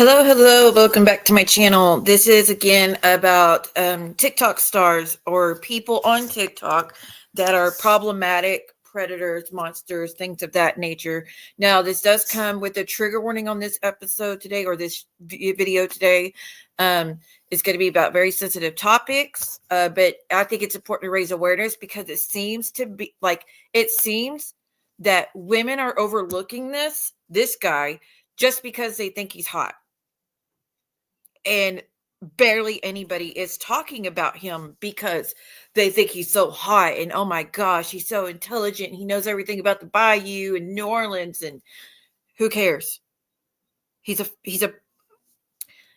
Hello. Welcome back to my channel. This is again about TikTok stars or people on TikTok that are problematic, predators, monsters, things of that nature. Now, this does come with a trigger warning on this episode today, or this video today. It's going to be about very sensitive topics, but I think it's important to raise awareness because it seems that women are overlooking this guy just because they think he's hot. And barely anybody is talking about him because they think he's so hot and oh my gosh, he's so intelligent. And he knows everything about the bayou and New Orleans, and who cares? He's a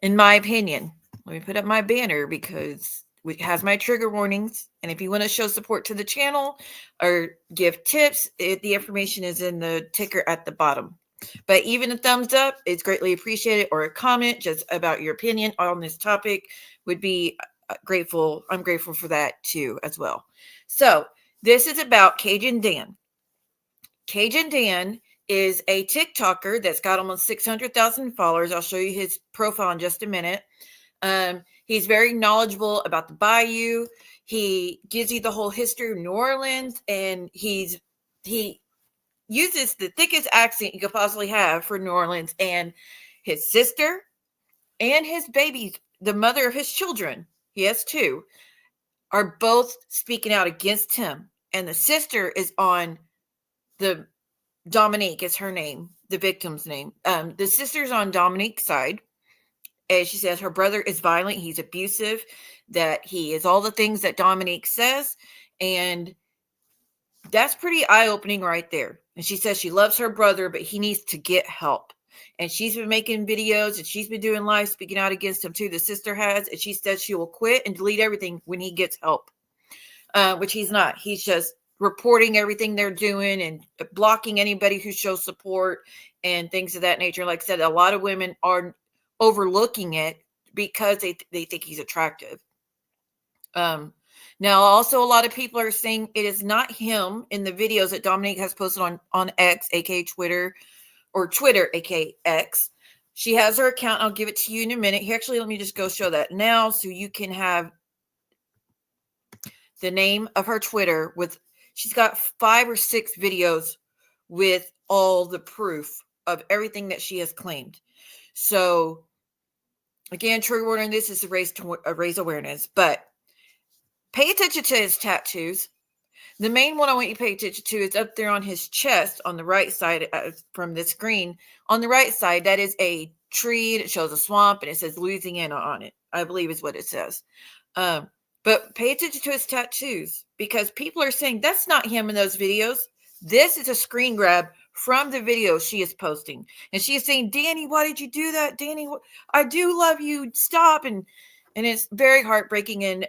in my opinion, let me put up my banner because it has my trigger warnings. And if you want to show support to the channel or give tips, the information is in the ticker at the bottom. But even a thumbs up is greatly appreciated, or a comment just about your opinion on this topic would be grateful. I'm grateful for that too as well. So this is about Cajun Dan. Cajun Dan is a TikToker that's got almost 600,000 followers. I'll show you his profile in just a minute. He's very knowledgeable about the bayou. He gives you the whole history of New Orleans, and he uses the thickest accent you could possibly have for New Orleans. And his sister and his baby, the mother of his children, he has two, are both speaking out against him. And the sister is on Dominique is her name, the victim's name. The sister's on Dominique's side. And she says her brother is violent. He's abusive, that he is all the things that Dominique says. And that's pretty eye-opening right there. And she says she loves her brother, but he needs to get help. And she's been making videos and she's been doing live speaking out against him too. The sister has, and she says she will quit and delete everything when he gets help, which he's not. He's just reporting everything they're doing and blocking anybody who shows support and things of that nature. Like I said, a lot of women are overlooking it because they think he's attractive. Now, also, a lot of people are saying it is not him in the videos that Dominique has posted on X, aka Twitter, or Twitter, aka X. She has her account. I'll give it to you in a minute. Here, actually, let me just go show that now so you can have the name of her Twitter. She's got 5 or 6 videos with all the proof of everything that she has claimed. So, again, trigger warning, this is to raise awareness, but pay attention to his tattoos. The main one I want you to pay attention to is up there on his chest on the right side from the screen. On the right side, that is a tree. It shows a swamp and it says Louisiana on it, I believe is what it says. But pay attention to his tattoos because people are saying that's not him in those videos. This is a screen grab from the video she is posting. And she is saying, Danny, why did you do that? Danny, I do love you. Stop. And it's very heartbreaking. And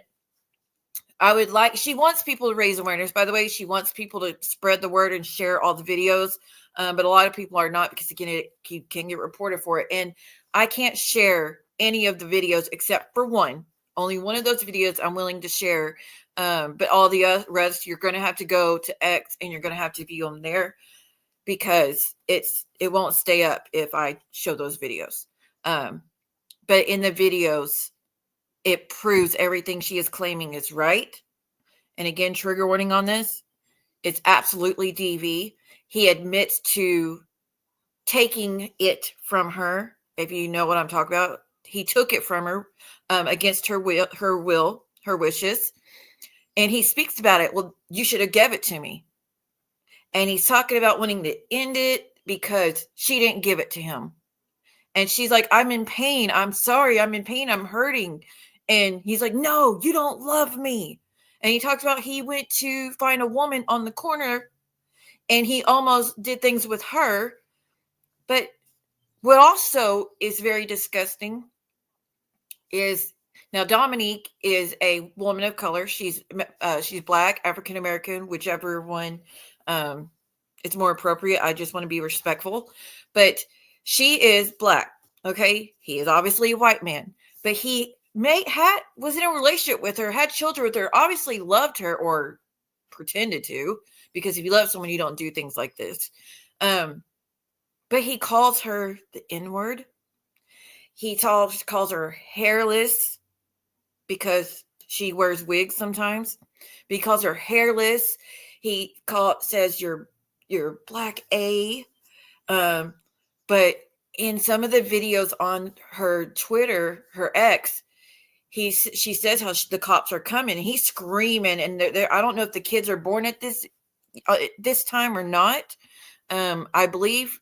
she wants people to raise awareness. By the way, she wants people to spread the word and share all the videos. But a lot of people are not because you can get reported for it. And I can't share any of the videos except for one. Only one of those videos I'm willing to share. But all the rest, you're going to have to go to X and you're going to have to view them there because it won't stay up if I show those videos. But in the videos, it proves everything she is claiming is right. And again, trigger warning on this. It's absolutely DV. He admits to taking it from her. If you know what I'm talking about, he took it from her against her wishes. And he speaks about it. Well, you should have given it to me. And he's talking about wanting to end it because she didn't give it to him. And she's like, I'm in pain. I'm sorry. I'm in pain. I'm hurting. And he's like, no, you don't love me. And he talks about he went to find a woman on the corner and he almost did things with her. But what also is very disgusting is now Dominique is a woman of color. She's Black, African American, whichever one is more appropriate. I just want to be respectful. But she is Black. Okay. He is obviously a white man, but he was in a relationship with her, had children with her, obviously loved her or pretended to, because if you love someone, you don't do things like this. But he calls her the N-word. He calls her hairless because she wears wigs sometimes. But he calls her hairless. Says you're black A. But in some of the videos on her Twitter, her ex, she says how the cops are coming, and he's screaming, and I don't know if the kids are born at this time or not. I believe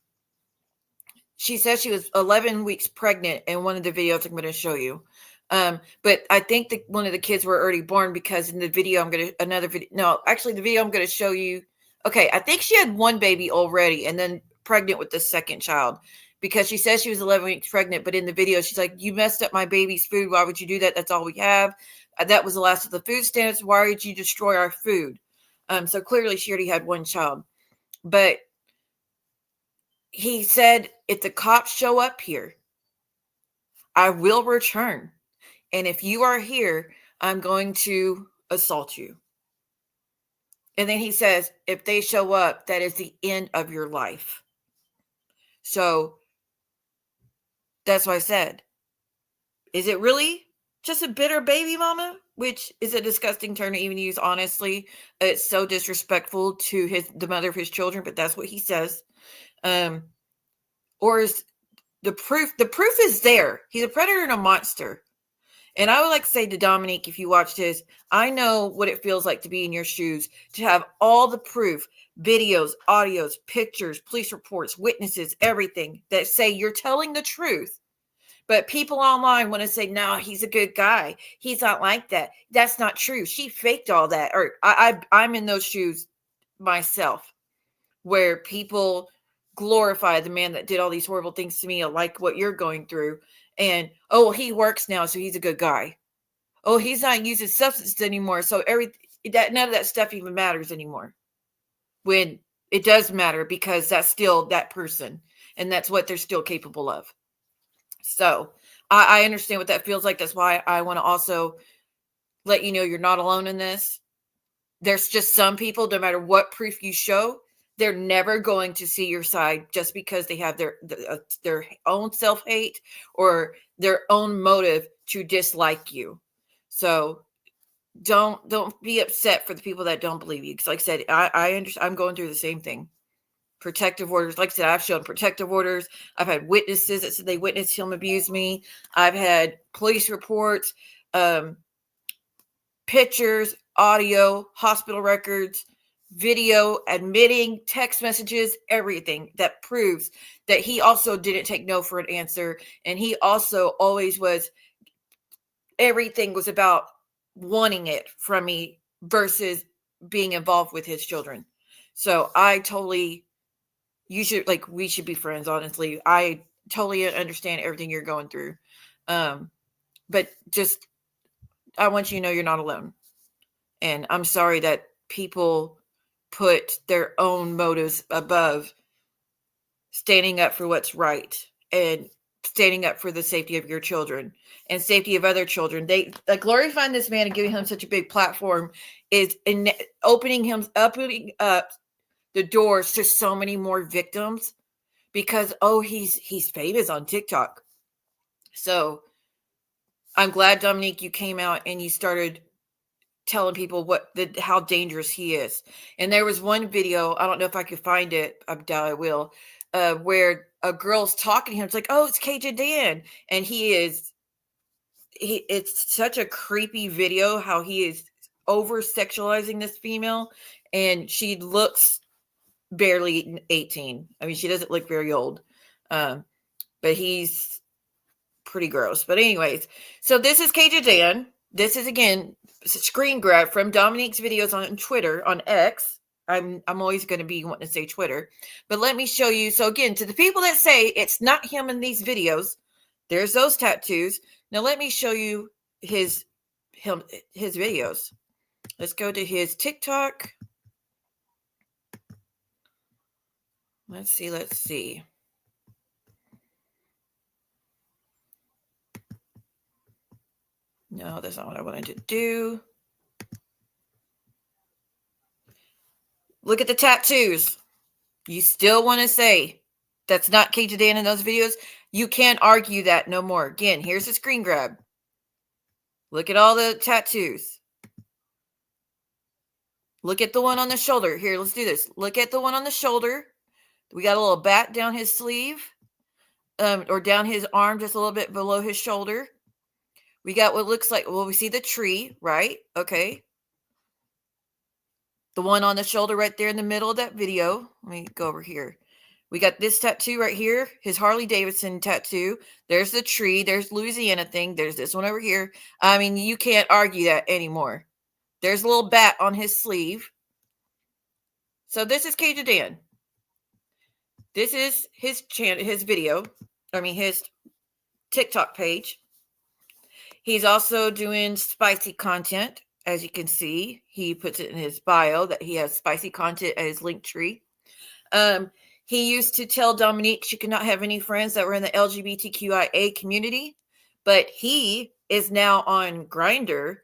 she says she was 11 weeks pregnant in one of the videos I'm going to show you. But I think that one of the kids were already born, because in the video the video I'm going to show you. Okay, I think she had one baby already and then pregnant with the second child, because she says she was 11 weeks pregnant. But in the video, she's like, "You messed up my baby's food. Why would you do that? That's all we have. That was the last of the food stamps. Why did you destroy our food?" So clearly she already had one child. But he said, if the cops show up here, I will return. And if you are here, I'm going to assault you. And then he says, if they show up, that is the end of your life. So that's what I said. Is it really just a bitter baby mama? Which is a disgusting term to even use, honestly. It's so disrespectful to the mother of his children, but that's what he says. Or is the proof is there. He's a predator and a monster. And I would like to say to Dominique, if you watch this, I know what it feels like to be in your shoes, to have all the proof, videos, audios, pictures, police reports, witnesses, everything that say you're telling the truth. But people online want to say, no, he's a good guy. He's not like that. That's not true. She faked all that. Or I'm in those shoes myself, where people glorify the man that did all these horrible things to me, like what you're going through. And, oh, he works now, so he's a good guy. Oh, he's not using substances anymore, so none of that stuff even matters anymore. When it does matter, because that's still that person, and that's what they're still capable of. So I understand what that feels like. That's why I want to also let you know you're not alone in this. There's just some people, no matter what proof you show, they're never going to see your side, just because they have their own self-hate or their own motive to dislike you. So don't be upset for the people that don't believe you. Because like I said, I understand. I'm going through the same thing. Protective orders. Like I said, I've shown protective orders. I've had witnesses that said they witnessed him abuse me. I've had police reports, pictures, audio, hospital records, video, admitting, text messages, everything that proves that he also didn't take no for an answer. And he also always everything was about wanting it from me versus being involved with his children. So we should be friends, honestly. I totally understand everything you're going through. But just, I want you to know you're not alone. And I'm sorry that people put their own motives above standing up for what's right and standing up for the safety of your children and safety of other children. They glorifying this man and giving him such a big platform is opening up the doors to so many more victims, because he's famous on TikTok. So I'm glad, Dominique, you came out and you started telling people how dangerous he is. And there was one video, I don't know if I could find it, I doubt I will, where a girl's talking to him. It's like, oh, it's Cajun Dan. And it's such a creepy video, how he is over sexualizing this female, and she looks barely 18. I mean, she doesn't look very old, but he's pretty gross. But anyways, so this is Cajun Dan. This is, again, a screen grab from Dominique's videos on Twitter, on X. I'm always going to be wanting to say Twitter, but let me show you. So again, to the people that say it's not him in these videos, there's those tattoos. Now let me show you his videos. Let's go to his TikTok. Let's see. No, that's not what I wanted to do. Look at the tattoos. You still want to say that's not Cajun Dan in those videos? You can't argue that no more. Again, here's a screen grab. Look at all the tattoos. Look at the one on the shoulder. Here, let's do this. Look at the one on the shoulder. We got a little bat down his sleeve, or down his arm, just a little bit below his shoulder. We got what looks like, well, we see the tree, right? Okay. The one on the shoulder right there in the middle of that video. Let me go over here. We got this tattoo right here, his Harley Davidson tattoo. There's the tree. There's Louisiana thing. There's this one over here. I mean, you can't argue that anymore. There's a little bat on his sleeve. So this is Cajun Dan. This is his channel, his video. I mean, his TikTok page. He's also doing spicy content. As you can see, he puts it in his bio that he has spicy content at his link tree. He used to tell Dominique she could not have any friends that were in the LGBTQIA community, but he is now on Grindr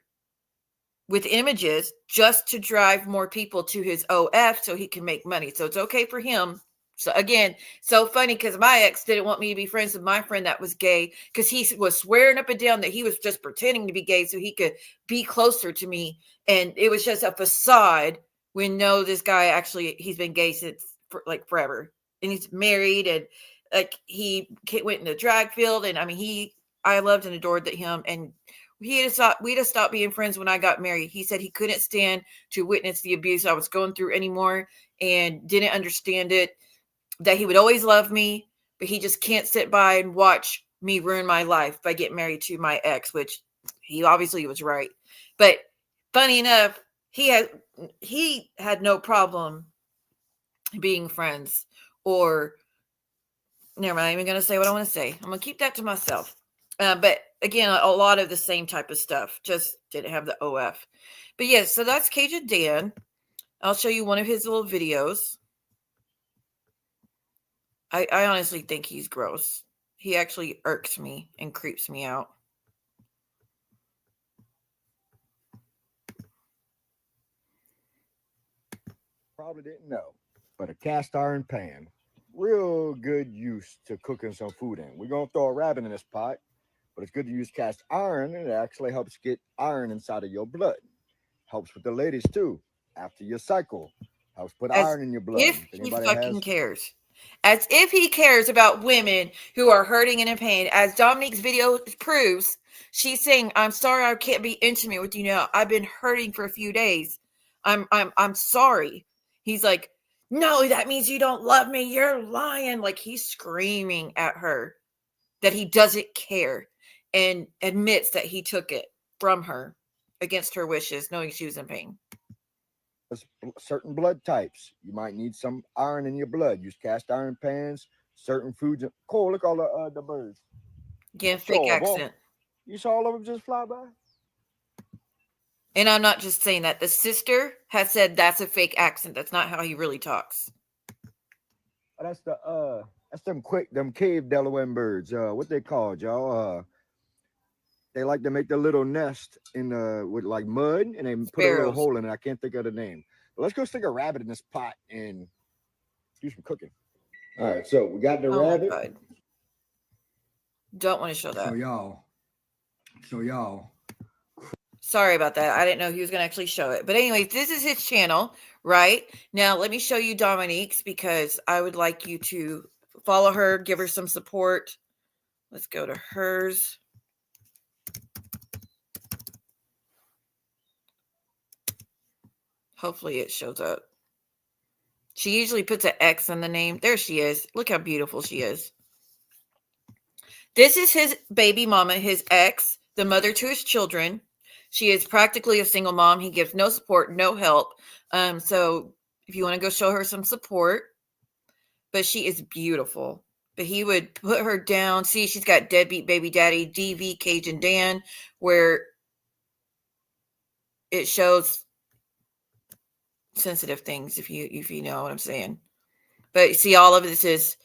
with images just to drive more people to his OF so he can make money. So it's okay for him. So again, so funny because my ex didn't want me to be friends with my friend that was gay because he was swearing up and down that he was just pretending to be gay so he could be closer to me. And it was just a facade when no, this guy actually, he's been gay since like forever. And he's married and like he went in the drag field. And I mean, I loved and adored him. And we just stopped being friends when I got married. He said he couldn't stand to witness the abuse I was going through anymore and didn't understand it. That he would always love me, but he just can't sit by and watch me ruin my life by getting married to my ex, which he obviously was right. But funny enough, he had no problem being friends or never mind. I'm even going to say what I want to say. I'm going to keep that to myself. But again, a lot of the same type of stuff, just didn't have the OF. But yes, so that's Cajun Dan. I'll show you one of his little videos. I honestly think he's gross. He actually irks me and creeps me out. Probably didn't know, but a cast iron pan, real good use to cooking some food in. We're going to throw a rabbit in this pot, but it's good to use cast iron, and it actually helps get iron inside of your blood. Helps with the ladies too, after your cycle. Helps put iron in your blood. If he fucking cares. As if he cares about women who are hurting and in pain. As Dominique's video proves, she's saying, I'm sorry I can't be intimate with you now. I've been hurting for a few days. I'm sorry. He's like, no, that means you don't love me. You're lying. Like he's screaming at her that he doesn't care and admits that he took it from her against her wishes, knowing she was in pain. Certain blood types, you might need some iron in your blood. Use cast iron pans, certain foods. Cole, look all the birds. Again, fake accent. You saw all of them just fly by? And I'm not just saying that. The sister has said that's a fake accent. That's not how he really talks. That's them cave Delaware birds. What they called, y'all? They like to make the little nest in with like mud, and they put a little hole in it. I can't think of the name. But let's go stick a rabbit in this pot and do some cooking. All right, so we got the rabbit. God. Don't want to show that. So y'all. Sorry about that. I didn't know he was going to actually show it. But anyways, this is his channel, right? Now, let me show you Dominique's because I would like you to follow her, give her some support. Let's go to hers. Hopefully it shows up. She usually puts an X in the name. There she is. Look how beautiful she is. This is his baby mama, his ex, the mother to his children. She is practically a single mom. He gives no support, no help. So if you want to go show her some support, but she is beautiful. But he would put her down. See, she's got deadbeat baby daddy, DV Cajun Dan, where it shows sensitive things, if you know what I'm saying. But see, all of this is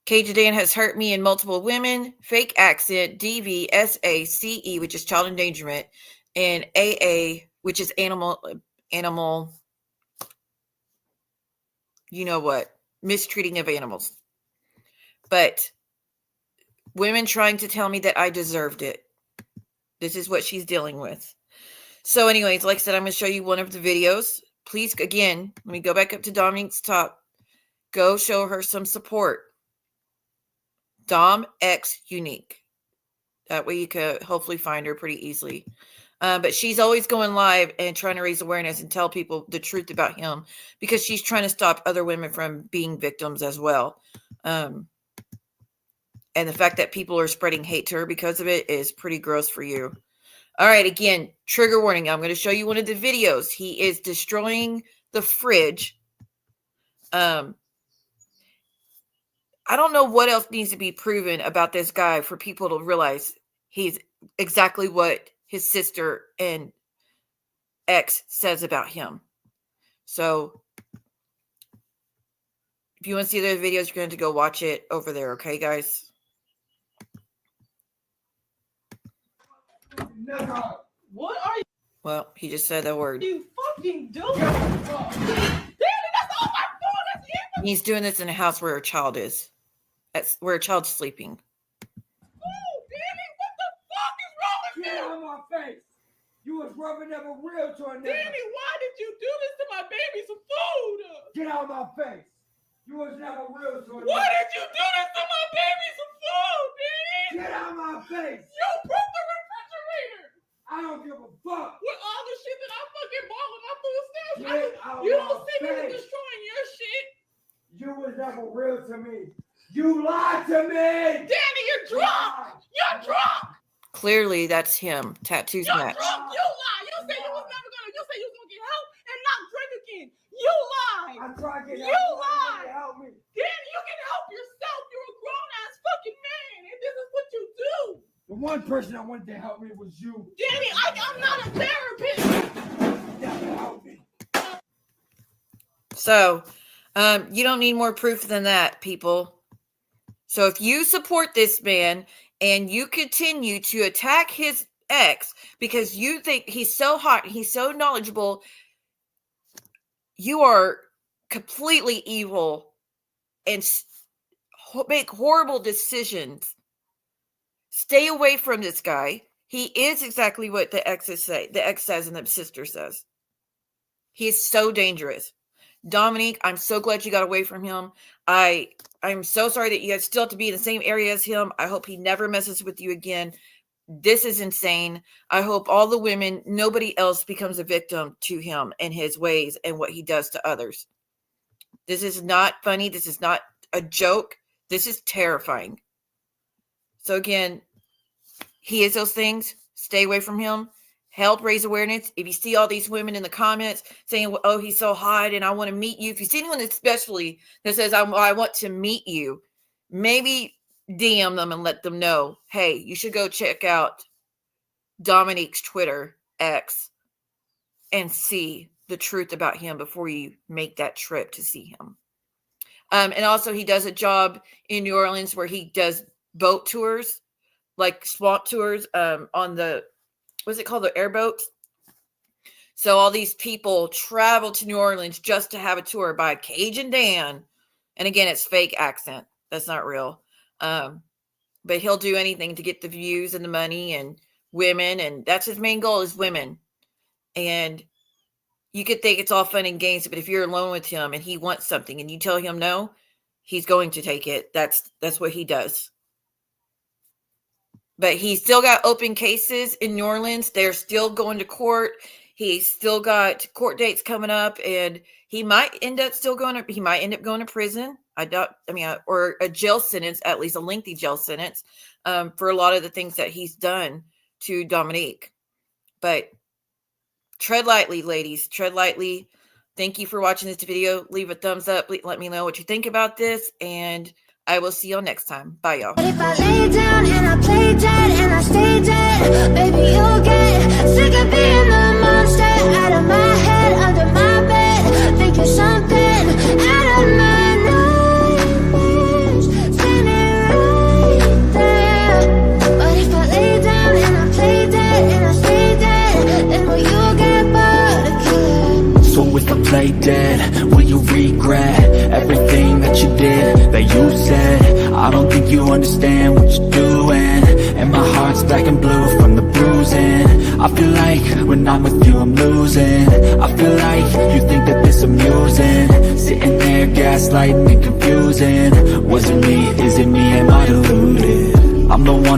Cajun Dan has hurt me and multiple women, fake accent, DV, SACE, which is child endangerment, and AA, which is animal, you know what, mistreating of animals. But Women trying to tell me that I deserved it. This is what she's dealing with. So anyways, like I said, I'm going to show you one of the videos. Please, again, let me go back up to Dominique's top. Go show her some support. Dom X Unique. That way you could hopefully find her pretty easily. But she's always going live and trying to raise awareness and tell people the truth about him because she's trying to stop other women from being victims as well. And the fact that people are spreading hate to her because of it is pretty gross for you. All right, again, trigger warning. I'm going to show you one of the videos. He is destroying the fridge. I don't know what else needs to be proven about this guy for people to realize he's exactly what his sister and ex says about him. So if you want to see those videos, you're going to go watch it over there. Okay, guys? What are you? Well, he just said that word. You fucking doing? Daddy, that's all my phone. That's it. He's doing this in a house where a child is. That's where a child's sleeping. Oh, Danny, what the fuck is wrong with Get you? out of my face. You was rubbing up a real tornado. Danny, why did you do this to my baby some food? Get out of my face. You was never real tornado. Why did you do this to my baby some food, Danny? Get out of my face. You broke the refrigerator. I don't give a fuck. With all the shit that I fucking bought with my food stamps. Get out You of don't my see me face. destroying your shit. You was never real to me. You lied to me. Danny, you're drunk. You're drunk. Clearly, that's him. Tattoos You're match. drunk. You lie. You said you was never gonna. You said you was gonna get help and not drink again. You lied. I tried to get You help. lied. Help me. Danny, you can help yourself. You're a grown ass fucking man, and this is what you do. The one person that wanted to help me was you. Danny, I'm not a therapist. Never help me. So, you don't need more proof than that, people. So if you support this man and you continue to attack his ex because you think he's so hot, he's so knowledgeable, you are completely evil and make horrible decisions. Stay away from this guy. He is exactly what the exes say. The ex says and the sister says. He is so dangerous. Dominique, I'm so glad you got away from him. I'm so sorry that you guys still have to be in the same area as him. I hope he never messes with you again. This is insane. I hope all the women, nobody else becomes a victim to him and his ways and what he does to others. This is not funny. This is not a joke. This is terrifying. So again, he is those things. Stay away from him. Help raise awareness. If you see all these women in the comments saying, oh, he's so hot and I want to meet you. If you see anyone especially that says, I want to meet you, maybe DM them and let them know, hey, you should go check out Dominique's Twitter, X, and see the truth about him before you make that trip to see him. And also he does a job in New Orleans where he does boat tours, like swamp tours on the, what's it called? The airboat. So all these people travel to New Orleans just to have a tour by Cajun Dan. And again, it's fake accent. That's not real. But he'll do anything to get the views and the money and women. And that's his main goal is women. And you could think it's all fun and games, but if you're alone with him and he wants something and you tell him no, he's going to take it. That's what he does. But he's still got open cases in New Orleans. They're still going to court. He's still got court dates coming up, and he might end up going to prison. Or a jail sentence, at least a lengthy jail sentence, for a lot of the things that he's done to Dominique. But tread lightly, ladies. Tread lightly. Thank you for watching this video. Leave a thumbs up. Let me know what you think about this, and I will see y'all next time. Bye, y'all. But if I lay down and I play dead and I stay dead, baby, you'll get sick of being the monster out of my head, under my bed, thinking something out of my nightmares, standing right there. But if I lay down and I play dead and I stay dead, then will you get bored of killing? So if I play dead, will you regret everything that you did, that you said? I I don't think you understand what you're doing, and my heart's black and blue from the bruising. I feel like when I'm with you I'm losing. I feel like you think that this amusing, sitting there gaslighting and confusing. Was it me? Is it me? Am I deluded? I'm the one who